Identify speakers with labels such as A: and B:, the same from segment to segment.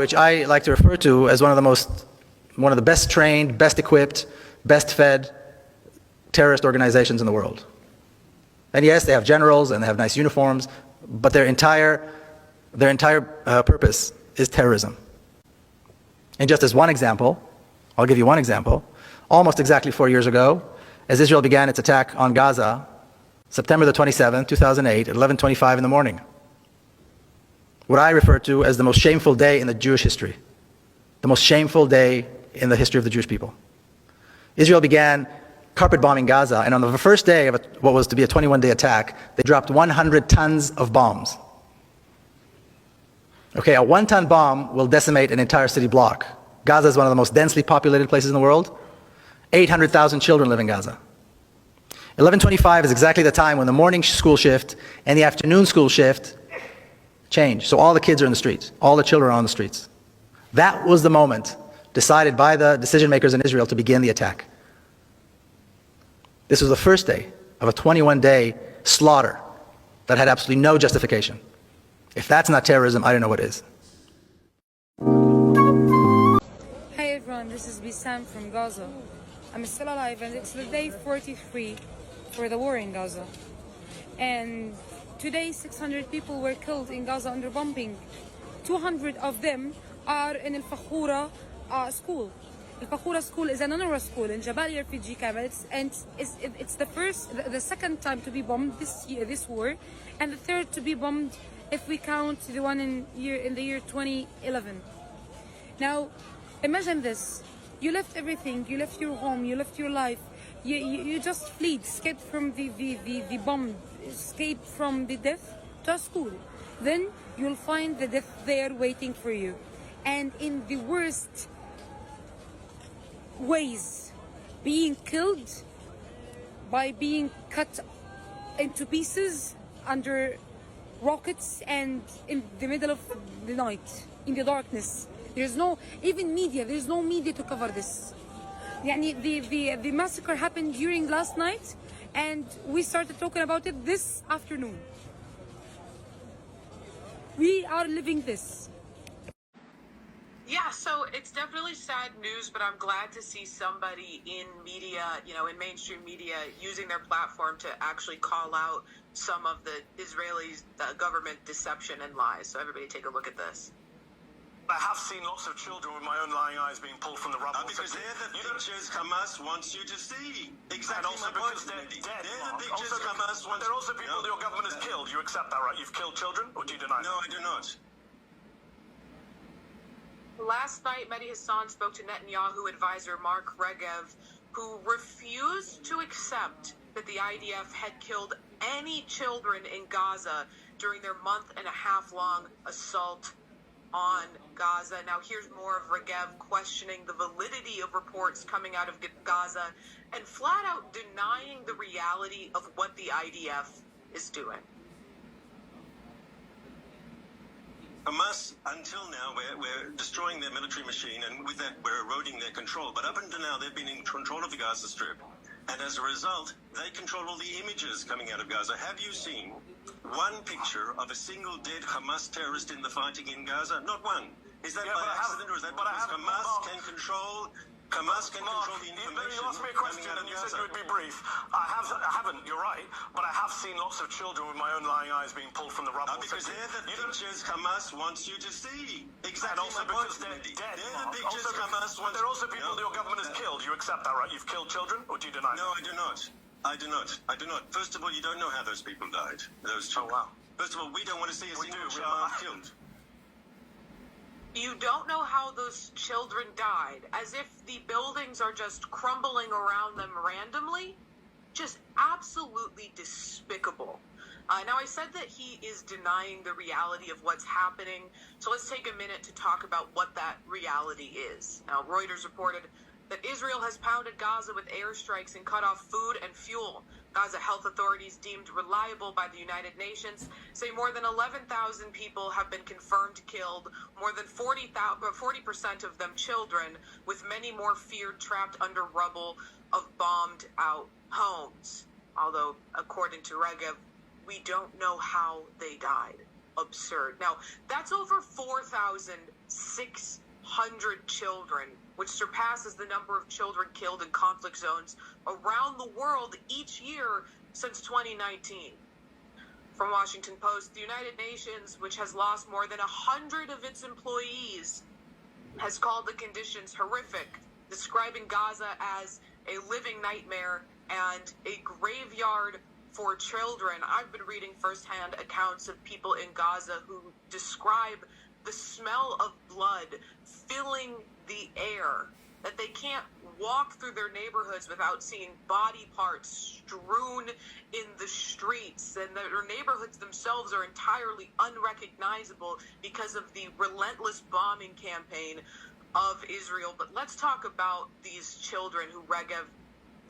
A: which I like to refer to as one of the best trained, best equipped, best fed terrorist organizations in the world. And yes, they have generals and they have nice uniforms, but their entire purpose is terrorism. And just as one example, I'll give you one example. Almost exactly 4 years ago, as Israel began its attack on Gaza, September the 27th, 2008, at 11:25 in the morning, what I refer to as the most shameful day in the Jewish history, the most shameful day in the history of the Jewish people. Israel began carpet bombing Gaza, and on the first day of what was to be a 21-day attack, they dropped 100 tons of bombs. Okay, a 1-ton bomb will decimate an entire city block. Gaza is one of the most densely populated places in the world. 800,000 children live in Gaza. 11:25 is exactly the time when the morning school shift and the afternoon school shift change. So all the kids are in the streets. All the children are on the streets. That was the moment decided by the decision makers in Israel to begin the attack. This was the first day of a 21-day slaughter that had absolutely no justification. If that's not terrorism, I don't know what is.
B: Hey everyone, this is Bissam from Gaza. I'm still alive and it's the day 43 for the war in Gaza. And today 600 people were killed in Gaza under bombing. 200 of them are in Al Fakhura school. Al Fakhura school is an UNRWA school in Jabalia refugee camp, it's the second time to be bombed this war, and the third to be bombed if we count the one in the year 2011. Now, imagine this: you left everything, you left your home, you left your life, you just fled, escaped from the bomb, escaped from the death to a school. Then you'll find the death there waiting for you, and in the worst ways, being killed by being cut into pieces under rockets and in the middle of the night, in the darkness. There's no even media. There's no media to cover this. The massacre happened during last night, and we started talking about it this afternoon. We are living this.
C: Yeah, so it's definitely sad news, but I'm glad to see somebody in media, in mainstream media, using their platform to actually call out some of the Israeli government deception and lies. So everybody take a look at this.
D: I have seen lots of children with my own lying eyes being pulled from the rubble.
E: Because they're the pictures Hamas wants you to see. Exactly.
D: And also because they're dead.
E: They're the pictures Hamas wants.
D: There are also people that your government has killed. You accept that, right? You've killed children, or do you deny that?
E: No, I do not.
C: Last night, Mehdi Hassan spoke to Netanyahu advisor Mark Regev, who refused to accept that the IDF had killed any children in Gaza during their month-and-a-half-long assault on Gaza. Now, here's more of Regev questioning the validity of reports coming out of Gaza and flat out denying the reality of what the IDF is doing.
E: Hamas, until now, we're destroying their military machine, and with that, we're eroding their control. But up until now, they've been in control of the Gaza Strip. And as a result, they control all the images coming out of Gaza. Have you seen one picture of a single dead Hamas terrorist in the fighting in Gaza? Not one. Is that by accident, or is that because Hamas can control the information?
D: You asked me a question and you said you would be brief. I haven't, you're right, but I have seen lots of children with my own lying eyes being pulled from the rubble.
E: Because they're the pictures Hamas wants you to see. Exactly.
D: And also because they're dead.
E: They're the pictures Hamas wants.
D: There are also people that your government has killed. You accept that, right? You've killed children, or do you deny that?
E: No, I do not. I do not. I do not. First of all, you don't know how those people died. Those children.
D: Oh, wow.
E: First of all, we don't want to see a single child killed.
C: You don't know how those children died, as if the buildings are just crumbling around them randomly. Just absolutely despicable. Now, I said that he is denying the reality of what's happening, so let's take a minute to talk about what that reality is. Now, Reuters reported that Israel has pounded Gaza with airstrikes and cut off food and fuel. Gaza health authorities, deemed reliable by the United Nations, say more than 11,000 people have been confirmed killed, more than 40% of them children, with many more feared trapped under rubble of bombed out homes. Although, according to Regev, we don't know how they died. Absurd. Now, that's over 4,000 600 children, which surpasses the number of children killed in conflict zones around the world each year since 2019. From Washington Post, the United Nations, which has lost more than 100 of its employees, has called the conditions horrific, describing Gaza as a living nightmare and a graveyard for children. I've been reading firsthand accounts of people in Gaza who describe the smell of blood filling the air, that they can't walk through their neighborhoods without seeing body parts strewn in the streets, and their neighborhoods themselves are entirely unrecognizable because of the relentless bombing campaign of Israel. But let's talk about these children who Regev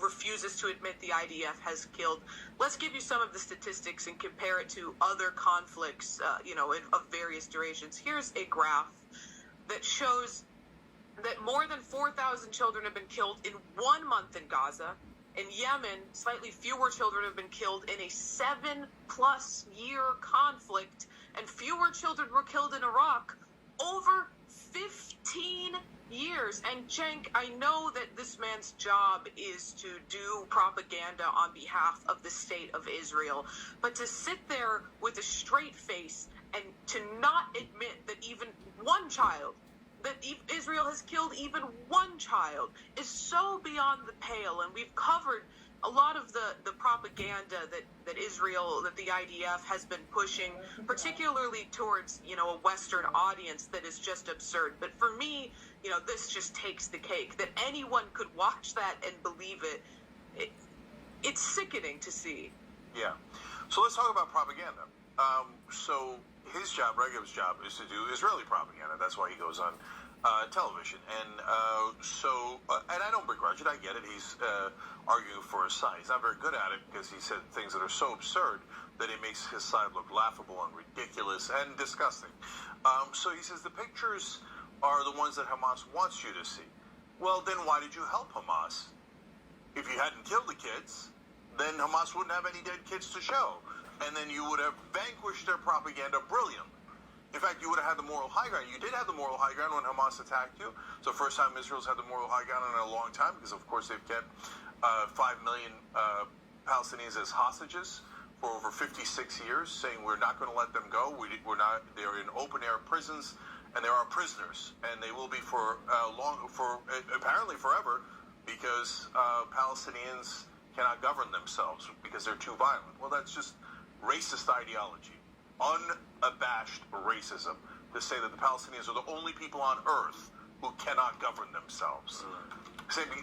C: refuses to admit the IDF has killed. Let's give you some of the statistics and compare it to other conflicts, of various durations. Here's a graph that shows that more than 4,000 children have been killed in 1 month in Gaza. In Yemen, slightly fewer children have been killed in a 7+ year conflict, and fewer children were killed in Iraq over 15 years. And Cenk, I know that this man's job is to do propaganda on behalf of the state of Israel, but to sit there with a straight face and to not admit that even one child, that Israel has killed even one child, is so beyond the pale. And we've covered a lot of the propaganda that Israel, that the IDF has been pushing, particularly towards, a Western audience, that is just absurd. But for me, this just takes the cake. That anyone could watch that and believe it. It's sickening to see.
F: Yeah. So let's talk about propaganda. So his job, Regev's job, is to do Israeli propaganda. That's why he goes on television. And and I don't begrudge it. I get it. He's arguing for his side. He's not very good at it because he said things that are so absurd that it makes his side look laughable and ridiculous and disgusting. So he says the pictures are the ones that Hamas wants you to see. Well, then why did you help Hamas? If you hadn't killed the kids, then Hamas wouldn't have any dead kids to show. And then you would have vanquished their propaganda brilliantly. In fact, you would have had the moral high ground. You did have the moral high ground when Hamas attacked you. So first time Israel's had the moral high ground in a long time, because of course they've kept 5 million Palestinians as hostages for over 56 years, saying we're not going to let them go. We're not. They're in open air prisons, and there are prisoners, and they will be for apparently forever, because Palestinians cannot govern themselves because they're too violent. Well, that's just racist ideology, unabashed racism, to say that the Palestinians are the only people on earth who cannot govern themselves,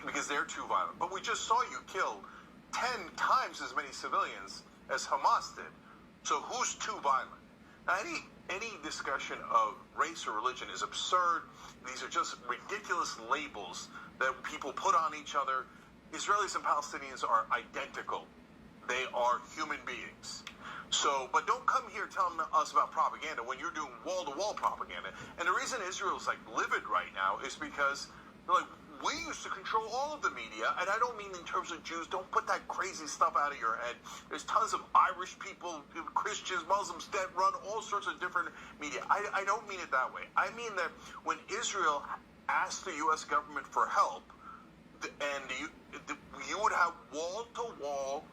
F: because they're too violent. But we just saw you kill 10 times as many civilians as Hamas did. So who's too violent? Now, any discussion of race or religion is absurd. These are just ridiculous labels that people put on each other. Israelis and Palestinians are identical. They are human beings. So, but don't come here telling us about propaganda when you're doing wall-to-wall propaganda. And the reason Israel's livid right now is because they're we used to control all of the media, and I don't mean in terms of Jews. Don't put that crazy stuff out of your head. There's tons of Irish people, Christians, Muslims that run all sorts of different media. I don't mean it that way. I mean that when Israel asked the U.S. government for help, and you would have wall-to-wall,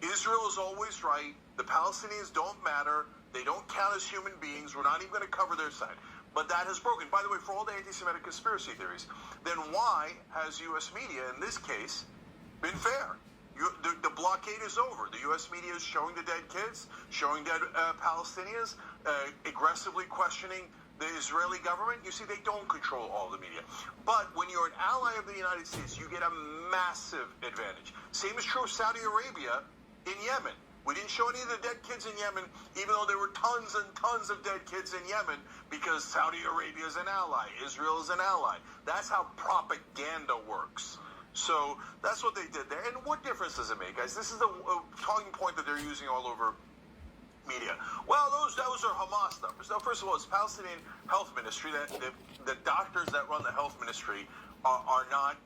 F: Israel is always right, the Palestinians don't matter, they don't count as human beings, we're not even going to cover their side. But that has broken. By the way, for all the anti-Semitic conspiracy theories, then why has U.S. media, in this case, been fair? The blockade is over. The U.S. media is showing the dead kids, showing dead Palestinians, aggressively questioning the Israeli government. You see, they don't control all the media. But when you're an ally of the United States, you get a massive advantage. Same is true of Saudi Arabia in Yemen. We didn't show any of the dead kids in Yemen, even though there were tons and tons of dead kids in Yemen, because Saudi Arabia is an ally, Israel is an ally. That's how propaganda works. So that's what they did there. And what difference does it make, guys? This is the talking point that they're using all over media. Well, those are Hamas numbers. Now, first of all, it's Palestinian Health Ministry. The doctors that run the health ministry are not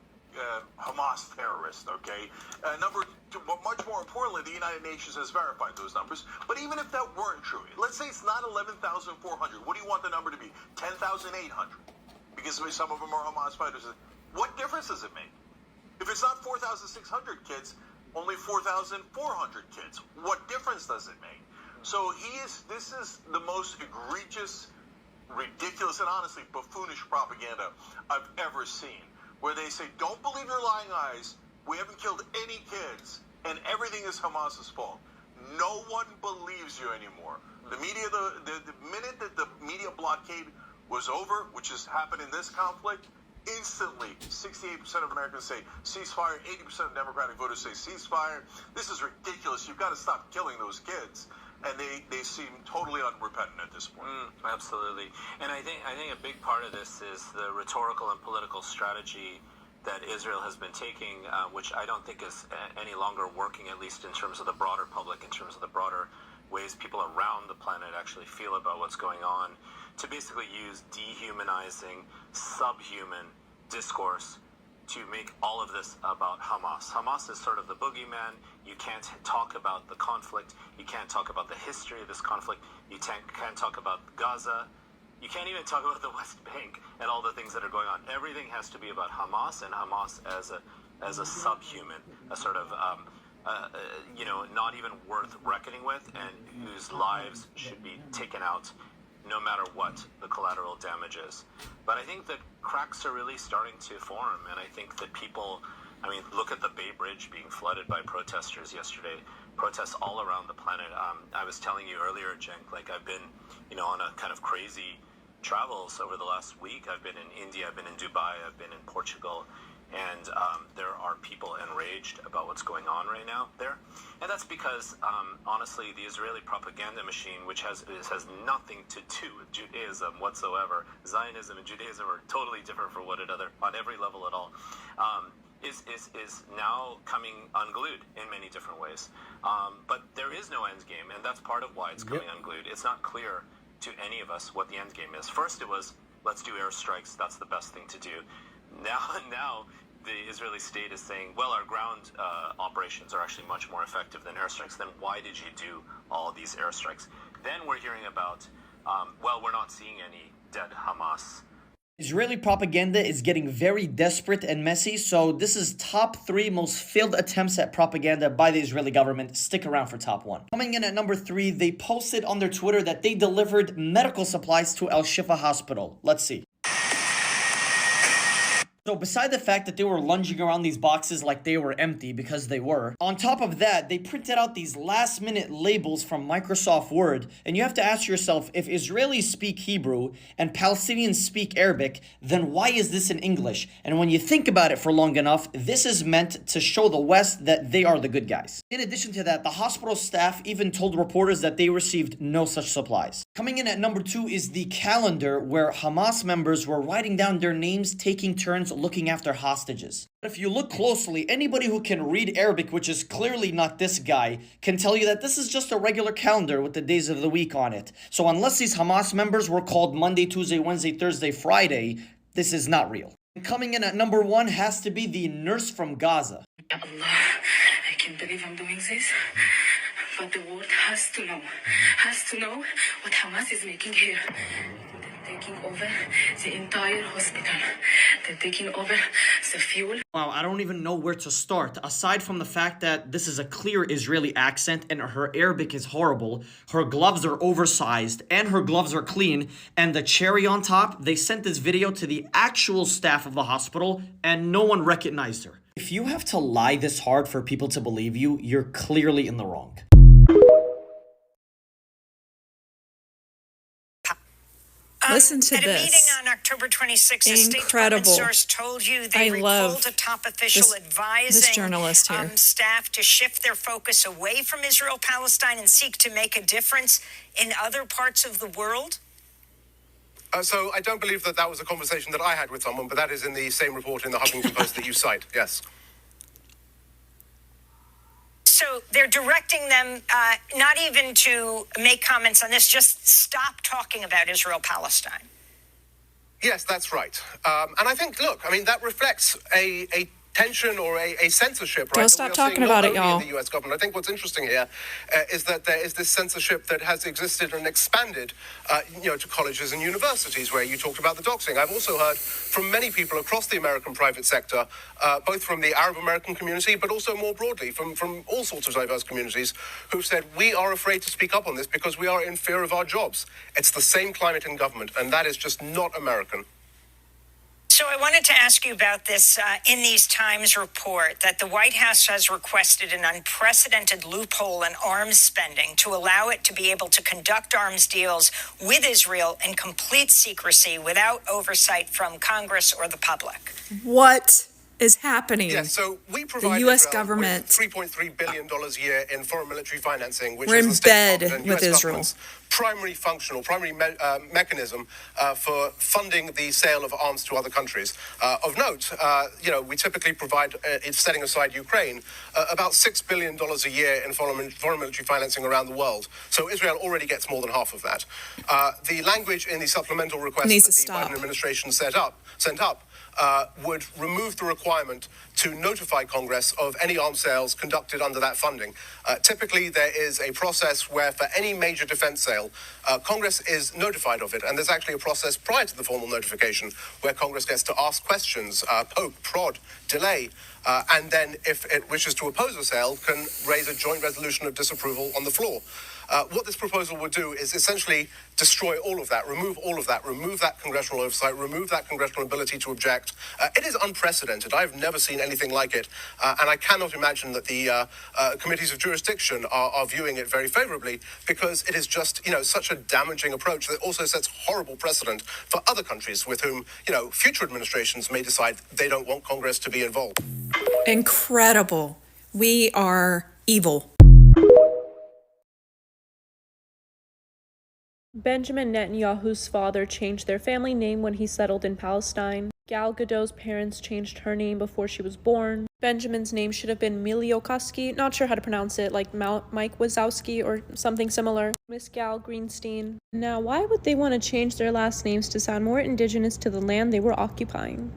F: Hamas terrorists, okay? Number much more importantly, the United Nations has verified those numbers. But even if that weren't true, let's say it's not 11,400. What do you want the number to be? 10,800? Because some of them are Hamas fighters. What difference does it make? If it's not 4,600 kids, only 4,400 kids. What difference does it make? So this is the most egregious, ridiculous, and honestly buffoonish propaganda I've ever seen, where they say, don't believe your lying eyes, we haven't killed any kids, and everything is Hamas's fault. No one believes you anymore. The media, the minute that the media blockade was over, which has happened in this conflict, instantly 68% of Americans say ceasefire, 80% of Democratic voters say ceasefire. This is ridiculous. You've got to stop killing those kids. And they seem totally unrepentant at this point.
G: Absolutely. And I think a big part of this is the rhetorical and political strategy that Israel has been taking, which I don't think is any longer working, at least in terms of the broader public, in terms of the broader ways people around the planet actually feel about what's going on, to basically use dehumanizing, subhuman discourse to make all of this about Hamas. Hamas is sort of the boogeyman. You can't talk about the conflict. You can't talk about the history of this conflict. You can't talk about Gaza. You can't even talk about the West Bank and all the things that are going on. Everything has to be about Hamas, and Hamas as a subhuman, a sort of not even worth reckoning with, and whose lives should be taken out no matter what the collateral damage is. But I think that cracks are really starting to form, and I think that people, look at the Bay Bridge being flooded by protesters yesterday, protests all around the planet. I was telling you earlier, Cenk, I've been, on a kind of crazy travels over the last week. I've been in India, I've been in Dubai, I've been in Portugal, and there are people enraged about what's going on right now there. And that's because, honestly, the Israeli propaganda machine, which has nothing to do with Judaism whatsoever, Zionism and Judaism are totally different from one another on every level at all, is now coming unglued in many different ways. But there is no end game, and that's part of why it's coming unglued. It's not clear to any of us what the end game is. First it was, let's do airstrikes, that's the best thing to do. Now the Israeli state is saying, well, our ground operations are actually much more effective than airstrikes. Then why did you do all these airstrikes? Then we're hearing about, we're not seeing any dead Hamas.
H: Israeli propaganda is getting very desperate and messy, so this is top 3 most failed attempts at propaganda by the Israeli government. Stick around for top 1. Coming in at number 3, they posted on their Twitter that they delivered medical supplies to Al Shifa Hospital. Let's see. So beside the fact that they were lunging around these boxes like they were empty, because they were, on top of that, they printed out these last-minute labels from Microsoft Word, and you have to ask yourself, if Israelis speak Hebrew and Palestinians speak Arabic, then why is this in English? And when you think about it for long enough, this is meant to show the West that they are the good guys. In addition to that, the hospital staff even told reporters that they received no such supplies. Coming in at number 2 is the calendar, where Hamas members were writing down their names, taking turns looking after hostages. If you look closely, anybody who can read Arabic, which is clearly not this guy, can tell you that this is just a regular calendar with the days of the week on it. So unless these Hamas members were called Monday, Tuesday, Wednesday, Thursday, Friday, this is not real. And coming in at number 1 has to be the nurse from Gaza.
I: Allah, I can't believe I'm doing this. But the world has to know what Hamas is making here. They're taking over the entire hospital. They're taking over the fuel.
H: Wow, I don't even know where to start. Aside from the fact that this is a clear Israeli accent and her Arabic is horrible, her gloves are oversized and her gloves are clean, and the cherry on top, they sent this video to the actual staff of the hospital and no one recognized her. If you have to lie this hard for people to believe you, you're clearly in the wrong.
J: Listen to
K: at
J: this.
K: At a meeting on October 26th, a State Department source told you they recalled a top official advising
J: journalist here.
K: Staff to shift their focus away from Israel-Palestine and seek to make a difference in other parts of the world.
L: So I don't believe that was a conversation that I had with someone, but that is in the same report in the Huffington Post that you cite, yes.
K: So they're directing them not even to make comments on this, just stop talking about Israel-Palestine.
L: Yes, that's right. And I think, look, that reflects a tension or a censorship, right?
J: Don't
L: that
J: stop
L: we are
J: talking
L: seeing
J: about
L: not
J: it,
L: only
J: y'all.
L: in the U.S. government. I think what's interesting here is that there is this censorship that has existed and expanded, to colleges and universities, where you talked about the doxing. I've also heard from many people across the American private sector, both from the Arab American community, but also more broadly from all sorts of diverse communities, who've said, we are afraid to speak up on this because we are in fear of our jobs. It's the same climate in government, and that is just not American.
K: So I wanted to ask you about this in these Times report that the White House has requested an unprecedented loophole in arms spending to allow it to be able to conduct arms deals with Israel in complete secrecy without oversight from Congress or the public.
J: What is happening?
L: Yes, so we provide
J: the U.S.
L: Israel
J: government.
L: with $3.3 billion a year in foreign military financing, which
J: We're
L: is
J: in
L: the State
J: bed
L: Department and
J: with
L: US
J: Israel.
L: government's primary mechanism for funding the sale of arms to other countries. Of note, we typically provide, setting aside Ukraine, about $6 billion a year in foreign military financing around the world. So Israel already gets more than half of that. The language in the supplemental request that the Biden administration sent up would remove the requirement to notify Congress of any arms sales conducted under that funding. Typically, there is a process where for any major defense sale, Congress is notified of it. And there's actually a process prior to the formal notification where Congress gets to ask questions, poke, prod, delay, and then if it wishes to oppose a sale, can raise a joint resolution of disapproval on the floor. What this proposal would do is essentially destroy all of that, remove that congressional oversight, remove that congressional ability to object. It is unprecedented. I've never seen anything like it. And I cannot imagine that the committees of jurisdiction are viewing it very favorably, because it is just, such a damaging approach that also sets horrible precedent for other countries with whom, future administrations may decide they don't want Congress to be involved.
J: Incredible. We are evil.
M: Benjamin Netanyahu's father changed their family name when he settled in Palestine. Gal Gadot's parents changed her name before she was born. Benjamin's name should have been Miliokoski, not sure how to pronounce it, like Mike Wazowski or something similar. Miss Gal Greenstein. Now, why would they want to change their last names to sound more indigenous to the land they were occupying?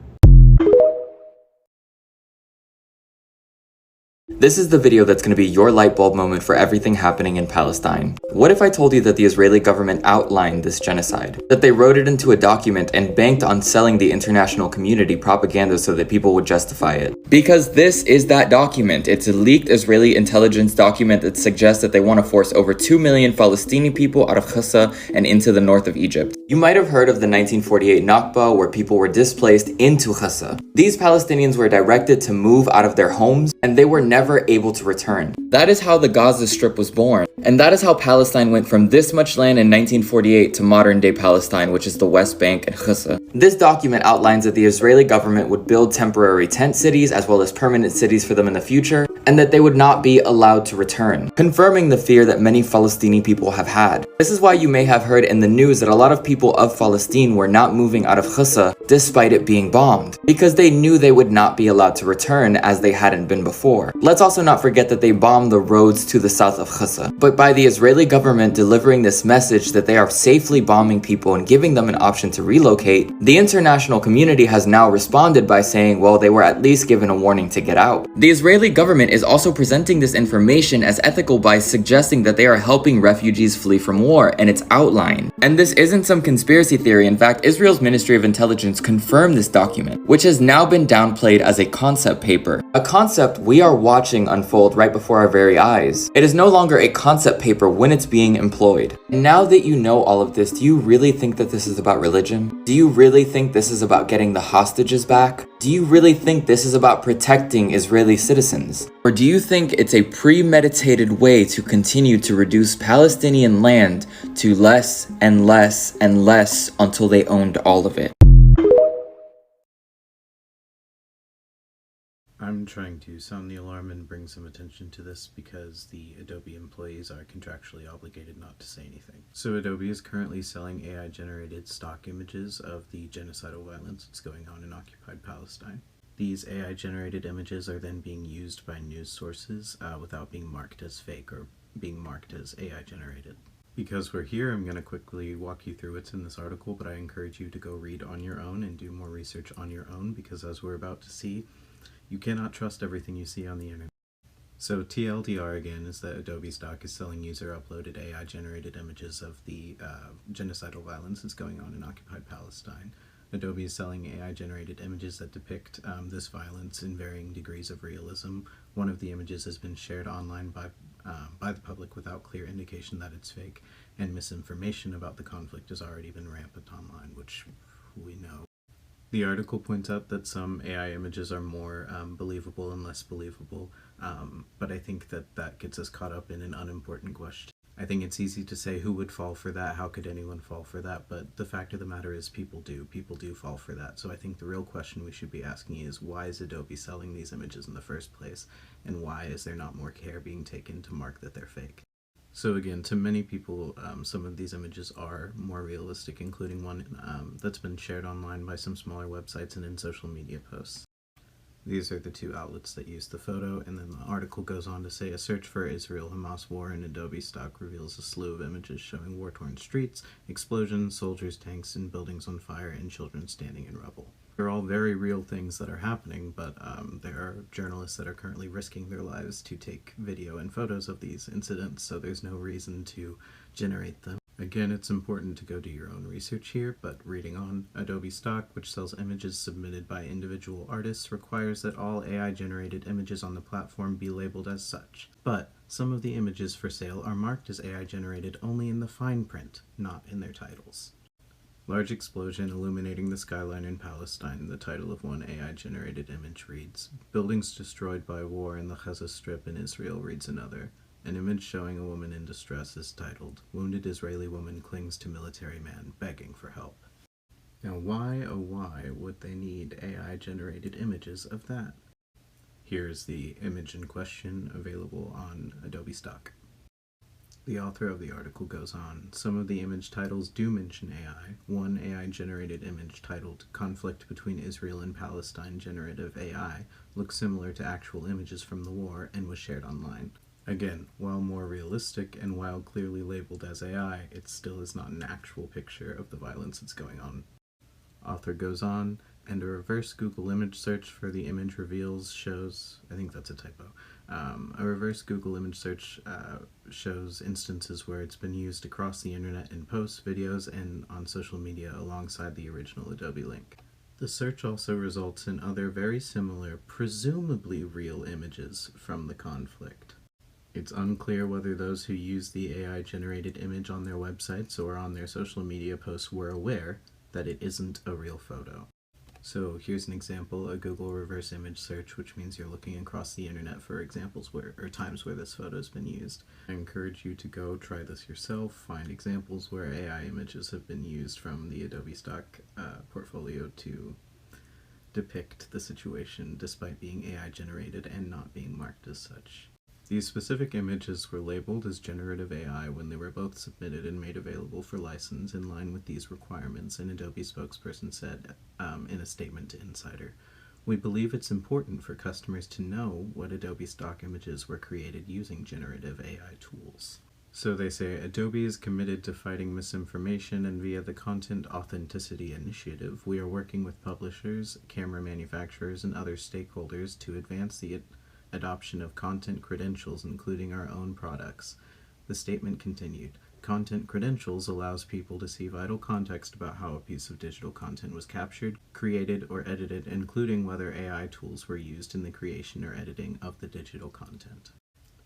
N: This is the video that's going to be your light bulb moment for everything happening in Palestine. What if I told you that the Israeli government outlined this genocide? That they wrote it into a document and banked on selling the international community propaganda so that people would justify it? Because this is that document. It's a leaked Israeli intelligence document that suggests that they want to force over 2 million Palestinian people out of Hassa and into the north of Egypt. You might have heard of the 1948 Nakba, where people were displaced into Hassa. These Palestinians were directed to move out of their homes, and they were never able to return. That is how the Gaza Strip was born. And that is how Palestine went from this much land in 1948 to modern-day Palestine, which is the West Bank and Hassa. This document outlines that the Israeli government would build temporary tent cities as well as permanent cities for them in the future, and that they would not be allowed to return, confirming the fear that many Palestinian people have had. This is why you may have heard in the news that a lot of people of Palestine were not moving out of Hassa despite it being bombed, because they knew they would not be allowed to return as they hadn't been before. Let's also not forget that they bombed the roads to the south of Hassa. But by the Israeli government delivering this message that they are safely bombing people and giving them an option to relocate, the international community has now responded by saying, well, they were at least given a warning to get out. The Israeli government is also presenting this information as ethical by suggesting that they are helping refugees flee from war, and it's outlined. And this isn't some conspiracy theory. In fact, Israel's Ministry of Intelligence confirmed this document, which has now been downplayed as a concept paper. A concept we are watching unfold right before our very eyes. It is no longer a concept paper when it's being employed. And now that you know all of this, do you really think that this is about religion? Do you really think this is about getting the hostages back? Do you really think this is about protecting Israeli citizens? Or do you think it's a premeditated way to continue to reduce Palestinian land to less and less and less until they owned all of it?
O: I'm trying to sound the alarm and bring some attention to this because the Adobe employees are contractually obligated not to say anything. So Adobe is currently selling AI-generated stock images of the genocidal violence that's going on in occupied Palestine. These AI-generated images are then being used by news sources without being marked as fake or being marked as AI-generated. Because we're here, I'm going to quickly walk you through what's in this article, but I encourage you to go read on your own and do more research on your own, because as we're about to see, You cannot trust everything you see on the internet. So TLDR again is that Adobe Stock is selling user-uploaded AI-generated images of the genocidal violence that's going on in occupied Palestine. Adobe is selling AI-generated images that depict this violence in varying degrees of realism. One of the images has been shared online by the public without clear indication that it's fake, and misinformation about the conflict has already been rampant online, which we know. The article points out that some AI images are more believable and less believable, but I think that gets us caught up in an unimportant question. I think it's easy to say who would fall for that, how could anyone fall for that, but the fact of the matter is people do fall for that. So I think the real question we should be asking is, why is Adobe selling these images in the first place, and why is there not more care being taken to mark that they're fake? So again, to many people, some of these images are more realistic, including one that's been shared online by some smaller websites and in social media posts. These are the two outlets that use the photo, and then the article goes on to say a search for Israel-Hamas war in Adobe Stock reveals a slew of images showing war-torn streets, explosions, soldiers, tanks, and buildings on fire, and children standing in rubble. They're all very real things that are happening, but there are journalists that are currently risking their lives to take video and photos of these incidents, so there's no reason to generate them. Again, it's important to go do your own research here, but reading on, Adobe Stock, which sells images submitted by individual artists, requires that all AI-generated images on the platform be labeled as such. But some of the images for sale are marked as AI-generated only in the fine print, not in their titles. Large explosion illuminating the skyline in Palestine, the title of one AI-generated image reads. Buildings destroyed by war in the Gaza Strip in Israel reads another. An image showing a woman in distress is titled, Wounded Israeli Woman Clings to Military Man, Begging for Help. Now why, oh why, would they need AI-generated images of that? Here's the image in question available on Adobe Stock. The author of the article goes on, some of the image titles do mention AI. One AI-generated image titled Conflict Between Israel and Palestine Generative AI looks similar to actual images from the war and was shared online. Again, while more realistic and while clearly labeled as AI, it still is not an actual picture of the violence that's going on. Author goes on, and a reverse Google image search for the image reveals shows, I think that's a typo, a reverse Google image search shows instances where it's been used across the internet in posts, videos, and on social media alongside the original Adobe link. The search also results in other very similar, presumably real images from the conflict. It's unclear whether those who use the AI-generated image on their websites or on their social media posts were aware that it isn't a real photo. So here's an example, a Google reverse image search, which means you're looking across the internet for examples where, or times where this photo's been used. I encourage you to go try this yourself, find examples where AI images have been used from the Adobe Stock portfolio to depict the situation despite being AI generated and not being marked as such. These specific images were labeled as generative AI when they were both submitted and made available for license in line with these requirements, an Adobe spokesperson said in a statement to Insider. We believe it's important for customers to know what Adobe Stock images were created using generative AI tools. So they say Adobe is committed to fighting misinformation, and via the Content Authenticity Initiative, we are working with publishers, camera manufacturers, and other stakeholders to advance the adoption of content credentials, including our own products. The statement continued, Content credentials allows people to see vital context about how a piece of digital content was captured, created, or edited, including whether AI tools were used in the creation or editing of the digital content.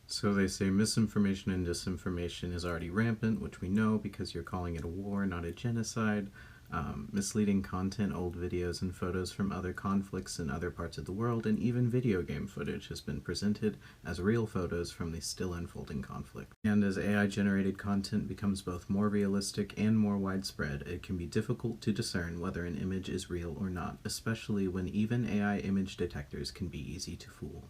O: So they say misinformation and disinformation is already rampant, which we know because you're calling it a war, not a genocide. Misleading content, old videos and photos from other conflicts in other parts of the world, and even video game footage has been presented as real photos from the still unfolding conflict. And as AI-generated content becomes both more realistic and more widespread, it can be difficult to discern whether an image is real or not, especially when even AI image detectors can be easy to fool.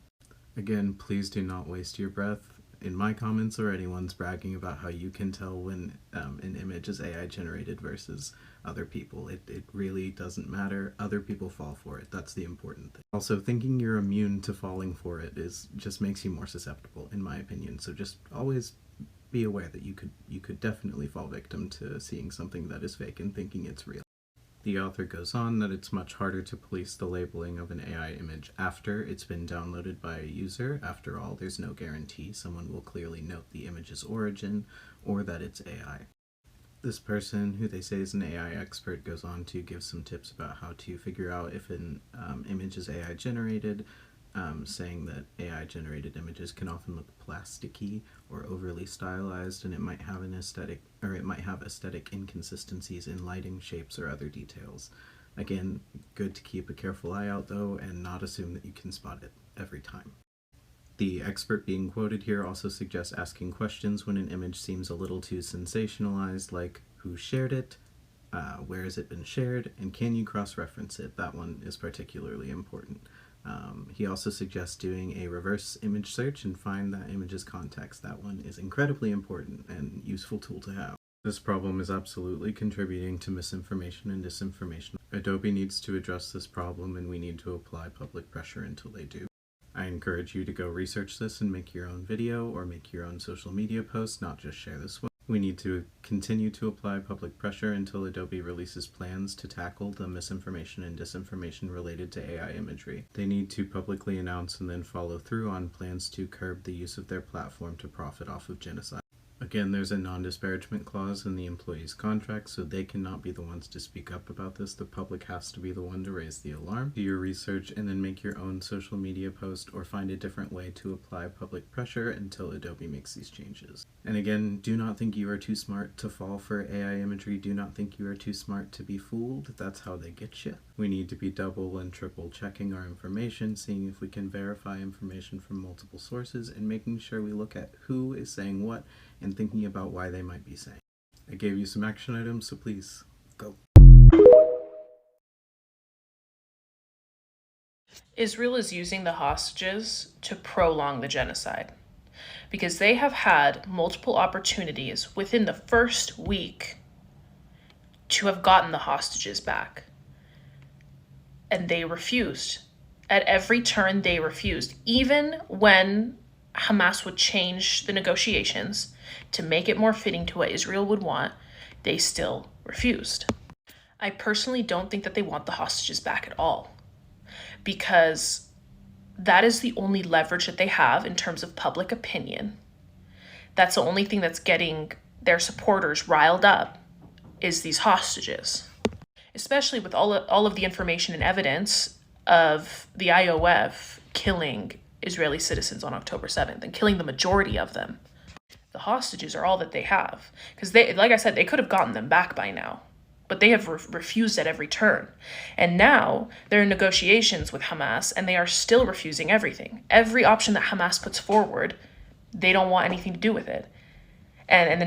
O: Again, please do not waste your breath in my comments or anyone's bragging about how you can tell when an image is AI generated versus other people. It really doesn't matter. Other people fall for it. That's the important thing. Also, thinking you're immune to falling for it just makes you more susceptible, in my opinion. So just always be aware that you could definitely fall victim to seeing something that is fake and thinking it's real. The author goes on that it's much harder to police the labeling of an AI image after it's been downloaded by a user. After all, there's no guarantee someone will clearly note the image's origin or that it's AI. This person, who they say is an AI expert, goes on to give some tips about how to figure out if an image is AI generated, saying that AI generated images can often look plasticky or overly stylized, and it might have aesthetic inconsistencies in lighting, shapes, or other details. Again, good to keep a careful eye out though, and not assume that you can spot it every time. The expert being quoted here also suggests asking questions when an image seems a little too sensationalized, like who shared it, where has it been shared, and can you cross-reference it? That one is particularly important. He also suggests doing a reverse image search and find that image's context. That one is incredibly important and useful tool to have. This problem is absolutely contributing to misinformation and disinformation. Adobe needs to address this problem, and we need to apply public pressure until they do. I encourage you to go research this and make your own video or make your own social media post, not just share this one. We need to continue to apply public pressure until Adobe releases plans to tackle the misinformation and disinformation related to AI imagery. They need to publicly announce and then follow through on plans to curb the use of their platform to profit off of genocide. Again, there's a non-disparagement clause in the employee's contract, so they cannot be the ones to speak up about this. The public has to be the one to raise the alarm. Do your research and then make your own social media post or find a different way to apply public pressure until Adobe makes these changes. And again, do not think you are too smart to fall for AI imagery. Do not think you are too smart to be fooled. That's how they get you. We need to be double and triple checking our information, seeing if we can verify information from multiple sources, and making sure we look at who is saying what and thinking about why they might be saying. I gave you some action items, so please, go.
P: Israel is using the hostages to prolong the genocide because they have had multiple opportunities within the first week to have gotten the hostages back. And they refused. At every turn, they refused. Even when Hamas would change the negotiations to make it more fitting to what Israel would want, they still refused. I personally don't think that they want the hostages back at all, because that is the only leverage that they have in terms of public opinion. That's the only thing that's getting their supporters riled up, is these hostages. Especially with all of the information and evidence of the IOF killing Israeli citizens on October 7th and killing the majority of them. The hostages are all that they have. Because they, like I said, they could have gotten them back by now, but they have refused at every turn. And now they're in negotiations with Hamas, and they are still refusing everything. Every option that Hamas puts forward, they don't want anything to do with it. And the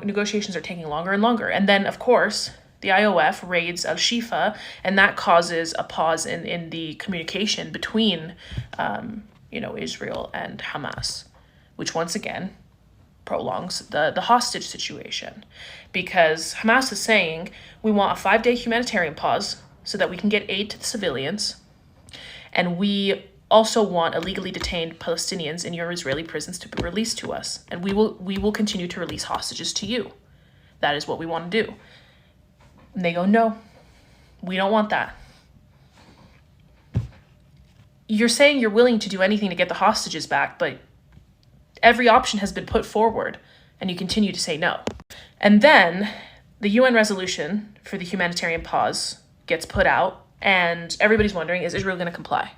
P: negotiations are taking longer and longer. And then, of course, the IOF raids Al-Shifa, and that causes a pause in the communication between, Israel and Hamas, which once again prolongs the hostage situation, because Hamas is saying we want a 5-day humanitarian pause so that we can get aid to the civilians, and we also want illegally detained Palestinians in your Israeli prisons to be released to us, and we will continue to release hostages to you. That is what we want to do. And they go, no, we don't want that. You're saying you're willing to do anything to get the hostages back, but every option has been put forward, and you continue to say no. And then the UN resolution for the humanitarian pause gets put out, and everybody's wondering, is Israel going to comply?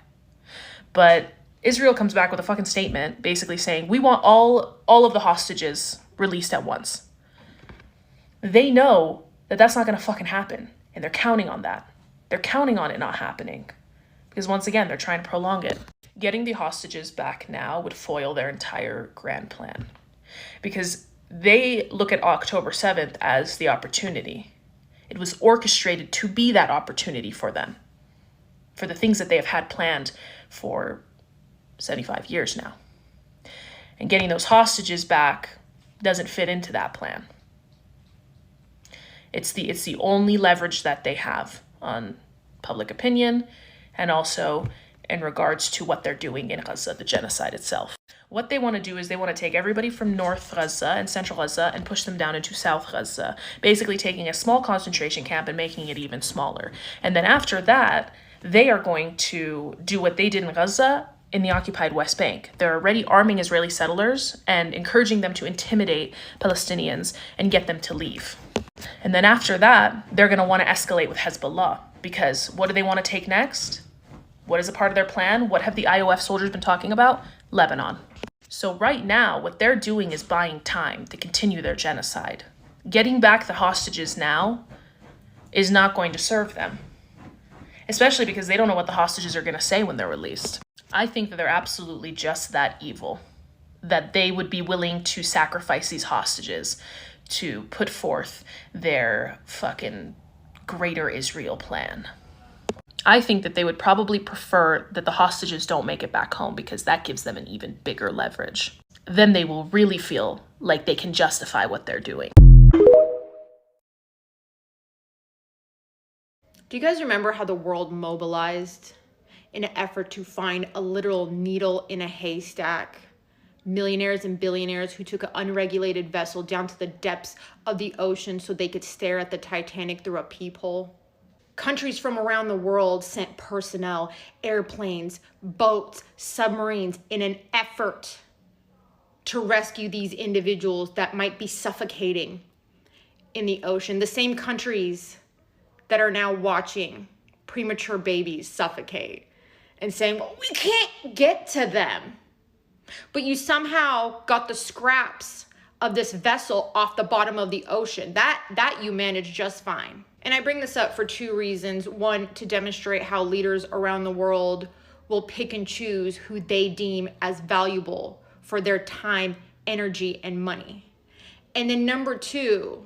P: But Israel comes back with a fucking statement basically saying, we want all of the hostages released at once. They know that that's not going to fucking happen, and they're counting on that. They're counting on it not happening, because once again, they're trying to prolong it. Getting the hostages back now would foil their entire grand plan, because they look at October 7th as the opportunity. It was orchestrated to be that opportunity for them, for the things that they have had planned for 75 years now. And getting those hostages back doesn't fit into that plan. It's the only leverage that they have on public opinion, and also in regards to what they're doing in Gaza, the genocide itself. What they want to do is they want to take everybody from North Gaza and Central Gaza and push them down into South Gaza, basically taking a small concentration camp and making it even smaller. And then after that, they are going to do what they did in Gaza in the occupied West Bank. They're already arming Israeli settlers and encouraging them to intimidate Palestinians and get them to leave. And then after that, they're going to want to escalate with Hezbollah, because what do they want to take next? What is a part of their plan? What have the IOF soldiers been talking about? Lebanon. So right now, what they're doing is buying time to continue their genocide. Getting back the hostages now is not going to serve them, especially because they don't know what the hostages are going to say when they're released. I think that they're absolutely just that evil, that they would be willing to sacrifice these hostages to put forth their fucking Greater Israel plan. I think that they would probably prefer that the hostages don't make it back home, because that gives them an even bigger leverage. Then they will really feel like they can justify what they're doing.
Q: Do you guys remember how the world mobilized in an effort to find a literal needle in a haystack? Millionaires and billionaires who took an unregulated vessel down to the depths of the ocean so they could stare at the Titanic through a peephole. Countries from around the world sent personnel, airplanes, boats, submarines in an effort to rescue these individuals that might be suffocating in the ocean. The same countries that are now watching premature babies suffocate and saying, well, we can't get to them. But you somehow got the scraps of this vessel off the bottom of the ocean. That you managed just fine. And I bring this up for two reasons. One, to demonstrate how leaders around the world will pick and choose who they deem as valuable for their time, energy, and money. And then number two,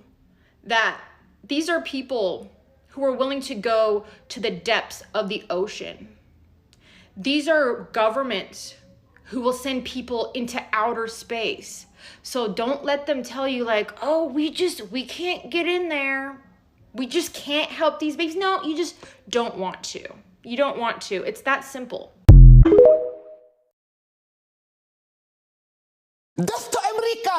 Q: that these are people who are willing to go to the depths of the ocean. These are governments who will send people into outer space. So don't let them tell you like, oh, we can't get in there. We just can't help these babies. No, you just don't want to. You don't want to. It's that simple.
R: Death to America!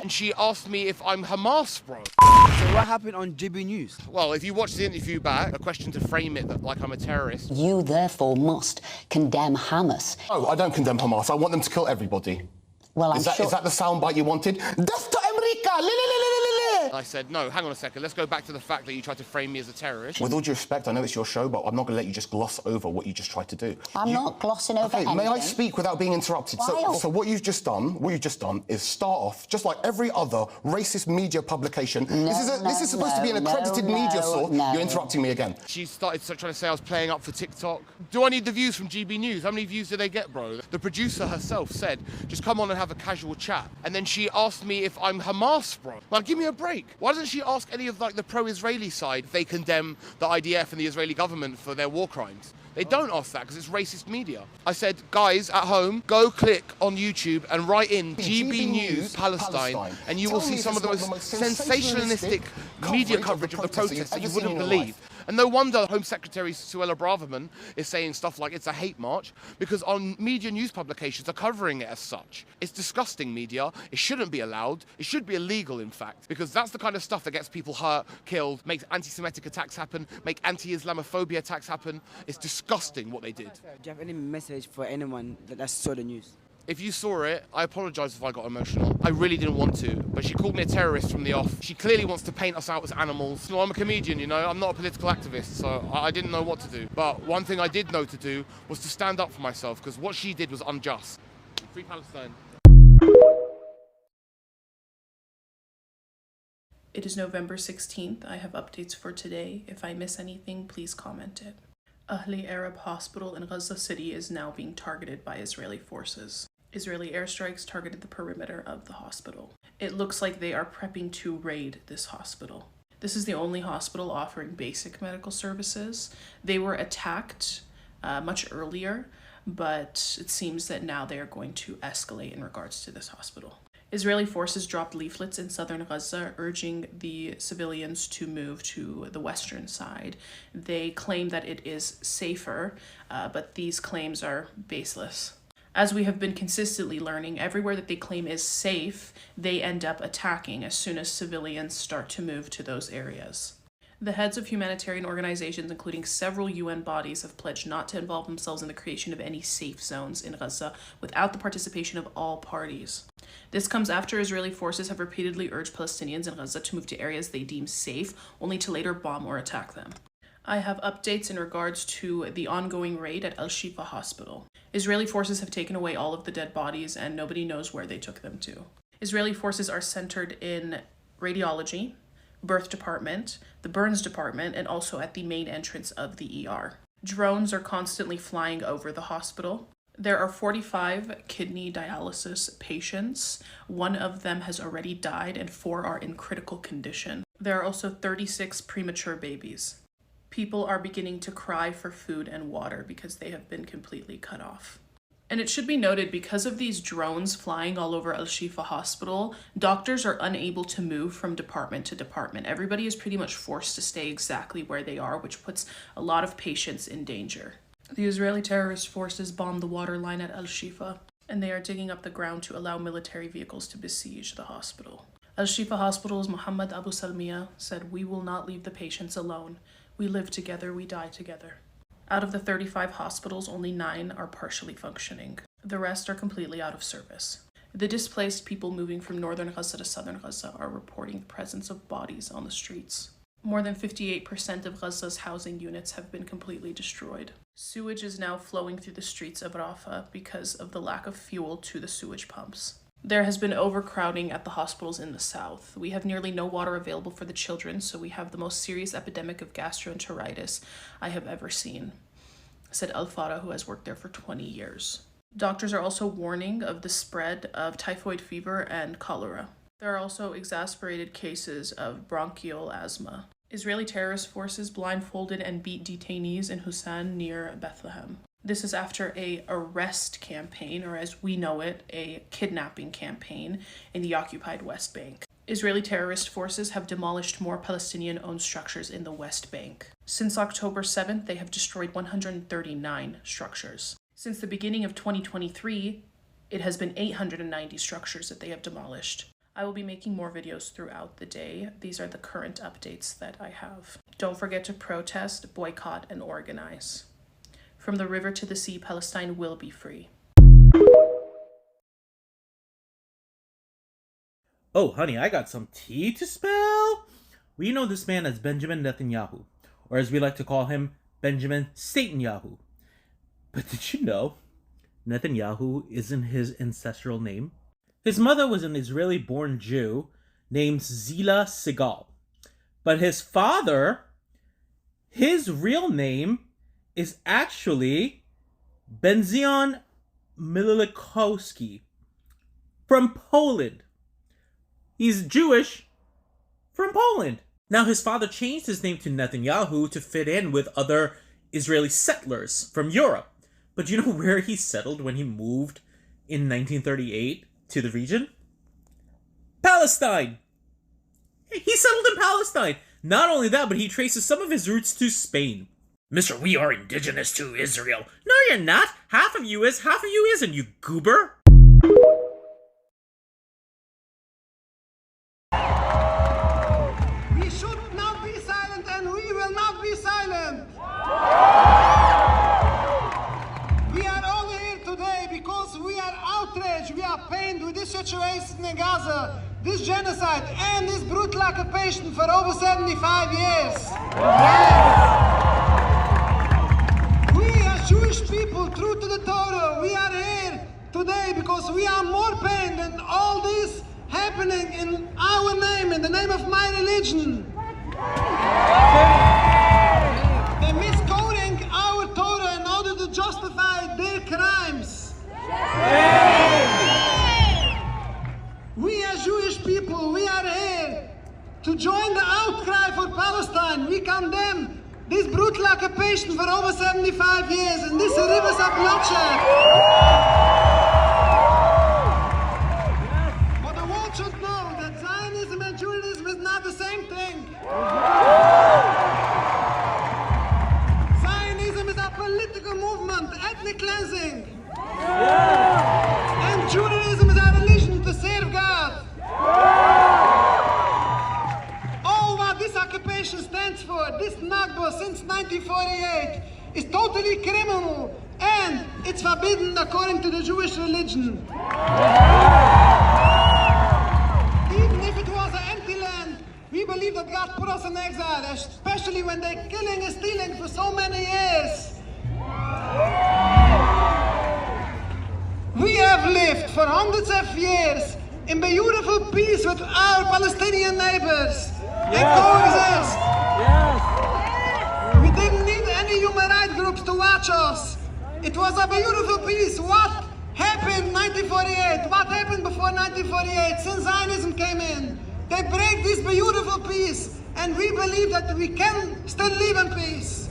R: And she asked me if I'm Hamas, bro.
S: So what happened on GB News?
R: Well, if you watch the interview back, a question to frame it like I'm a terrorist.
T: You therefore must condemn Hamas.
R: Oh, I don't condemn Hamas. I want them to kill everybody.
T: Well,
R: Is that the soundbite you wanted? Death to America! I said, no, hang on a second. Let's go back to the fact that you tried to frame me as a terrorist. With all due respect, I know it's your show, but I'm not going to let you just gloss over what you just tried to do.
T: I'm not glossing over anything.
R: May I speak without being interrupted? So what you've just done is start off just like every other racist media publication. This is supposed to be an accredited media source. You're interrupting me again. She started trying to say I was playing up for TikTok. Do I need the views from GB News? How many views do they get, bro? The producer herself said, just come on and have a casual chat. And then she asked me if I'm Hamas, bro. Like, give me a break. Why doesn't she ask any of like the pro-Israeli side if they condemn the IDF and the Israeli government for their war crimes? They don't ask that because it's racist media. I said, guys at home, go click on YouTube and write in GB News Palestine, and you will see some of the most sensationalistic media coverage of the protests that you wouldn't believe. And no wonder Home Secretary Suella Braverman is saying stuff like it's a hate march, because on media news publications are covering it as such. It's disgusting media. It shouldn't be allowed. It should be illegal, in fact, because that's the kind of stuff that gets people hurt, killed, makes anti-Semitic attacks happen, make anti-Islamophobia attacks happen. It's disgusting what they did.
S: Do you have any message for anyone that saw the news?
R: If you saw it, I apologise if I got emotional. I really didn't want to, but she called me a terrorist from the off. She clearly wants to paint us out as animals. I'm a comedian, you know, I'm not a political activist, so I didn't know what to do. But one thing I did know to do was to stand up for myself, because what she did was unjust. Free Palestine.
P: It is November 16th. I have updates for today. If I miss anything, please comment it. Ahli Arab Hospital in Gaza City is now being targeted by Israeli forces. Israeli airstrikes targeted the perimeter of the hospital. It looks like they are prepping to raid this hospital. This is the only hospital offering basic medical services. They were attacked much earlier, but it seems that now they are going to escalate in regards to this hospital. Israeli forces dropped leaflets in southern Gaza urging the civilians to move to the western side. They claim that it is safer, but these claims are baseless. As we have been consistently learning, everywhere that they claim is safe, they end up attacking as soon as civilians start to move to those areas. The heads of humanitarian organizations, including several UN bodies, have pledged not to involve themselves in the creation of any safe zones in Gaza without the participation of all parties. This comes after Israeli forces have repeatedly urged Palestinians in Gaza to move to areas they deem safe, only to later bomb or attack them. I have updates in regards to the ongoing raid at Al-Shifa Hospital. Israeli forces have taken away all of the dead bodies and nobody knows where they took them to. Israeli forces are centered in radiology, birth department, the burns department, and also at the main entrance of the ER. Drones are constantly flying over the hospital. There are 45 kidney dialysis patients. One of them has already died and 4 are in critical condition. There are also 36 premature babies. People are beginning to cry for food and water because they have been completely cut off. And it should be noted, because of these drones flying all over Al-Shifa Hospital, doctors are unable to move from department to department. Everybody is pretty much forced to stay exactly where they are, which puts a lot of patients in danger. The Israeli terrorist forces bombed the water line at Al-Shifa, and they are digging up the ground to allow military vehicles to besiege the hospital. Al-Shifa Hospital's Muhammad Abu Salmiya said, "We will not leave the patients alone. We live together, we die together." Out of the 35 hospitals, only 9 are partially functioning. The rest are completely out of service. The displaced people moving from northern Gaza to southern Gaza are reporting the presence of bodies on the streets. More than 58% of Gaza's housing units have been completely destroyed. Sewage is now flowing through the streets of Rafah because of the lack of fuel to the sewage pumps. There has been overcrowding at the hospitals in the south. We have nearly no water available for the children, so we have the most serious epidemic of gastroenteritis I have ever seen, said Al-Farah, who has worked there for 20 years. Doctors are also warning of the spread of typhoid fever and cholera. There are also exacerbated cases of bronchial asthma. Israeli terrorist forces blindfolded and beat detainees in Hussan near Bethlehem. This is after an arrest campaign, or as we know it, a kidnapping campaign in the occupied West Bank. Israeli terrorist forces have demolished more Palestinian-owned structures in the West Bank. Since October 7th, they have destroyed 139 structures. Since the beginning of 2023, it has been 890 structures that they have demolished. I will be making more videos throughout the day. These are the current updates that I have. Don't forget to protest, boycott, and organize. From the river to the sea, Palestine will be free.
U: Oh, honey, I got some tea to spill. We know this man as Benjamin Netanyahu, or as we like to call him, Benjamin Satanyahu. But did you know Netanyahu isn't his ancestral name? His mother was an Israeli-born Jew named Zila Segal. But his father, his real name is actually Benzion Milikowski from Poland. He's Jewish from Poland. Now, his father changed his name to Netanyahu to fit in with other Israeli settlers from Europe. But you know where he settled when he moved in 1938 to the region? Palestine! He settled in Palestine. Not only that, but he traces some of his roots to Spain. Mr. We are indigenous to Israel. No, you're not. Half of you is, half of you isn't, you goober.
V: We should not be silent, and we will not be silent. We are all here today because we are outraged, we are pained with this situation in Gaza, this genocide, and this brutal occupation for over 75 years. Yes. Jewish people, true to the Torah, we are here today because we are more pained than all this happening in our name, in the name of my religion. They're misquoting our Torah in order to justify their crimes. We as Jewish people, we are here to join the outcry for Palestine. We condemn this brutal occupation for over 75 years, and this rivers of bloodshed. But the ethnic cleansing. And Judaism is our religion to serve God. All what this occupation stands for, this Nakba since 1948, is totally criminal and it's forbidden according to the Jewish religion. Even if it was an empty land, we believe that God put us in exile, especially when they're killing and stealing for so many years. We have lived for hundreds of years in beautiful peace with our Palestinian neighbors and coexist. We didn't need any human rights groups to watch us. It was a beautiful peace. What happened in 1948? What happened before 1948 since Zionism came in? They break this beautiful peace, and we believe that we can still live in peace.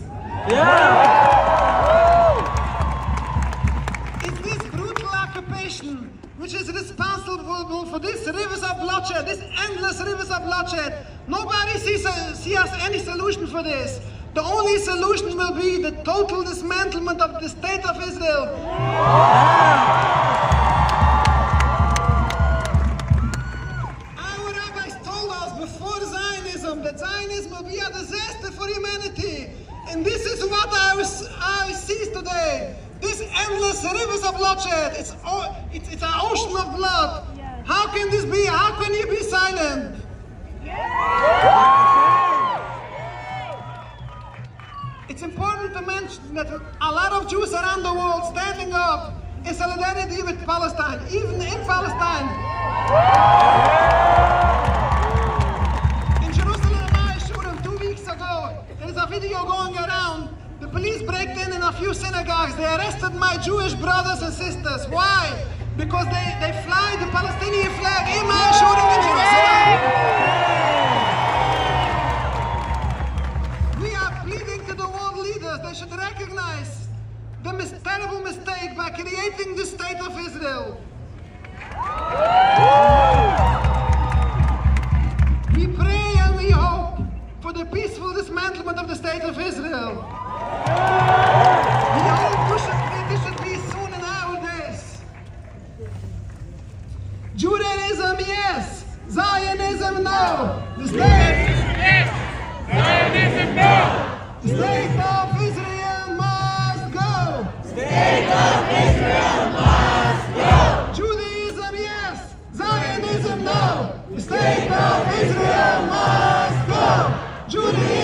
V: It's this brutal occupation which is responsible for these rivers of bloodshed, these endless rivers of bloodshed. Nobody sees any solution for this. The only solution will be the total dismantlement of the state of Israel. Our rabbis told us before Zionism that Zionism will be a disaster for humanity. And this is what I see today. These endless rivers of bloodshed. It's an ocean of blood. How can this be? How can you be silent? It's important to mention that a lot of Jews around the world standing up in solidarity with Palestine, even in Palestine. In Jerusalem, I showed them 2 weeks ago. There is a video going around. The police break in a few synagogues. They arrested my Jewish brothers and sisters. Why? Because they fly the Palestinian flag in my shooting in Jerusalem. We are pleading to the world leaders. They should recognize the terrible mistake by creating the state of Israel. We pray and we hope for the peaceful dismantlement of the state of Israel. We hope this should be soon in our days. Judaism, yes. Zionism, no. The state, Zionism, no. The state of Israel must go. State of Israel must go. Judaism, yes. Zionism, no. The state of Israel must go. Judaism.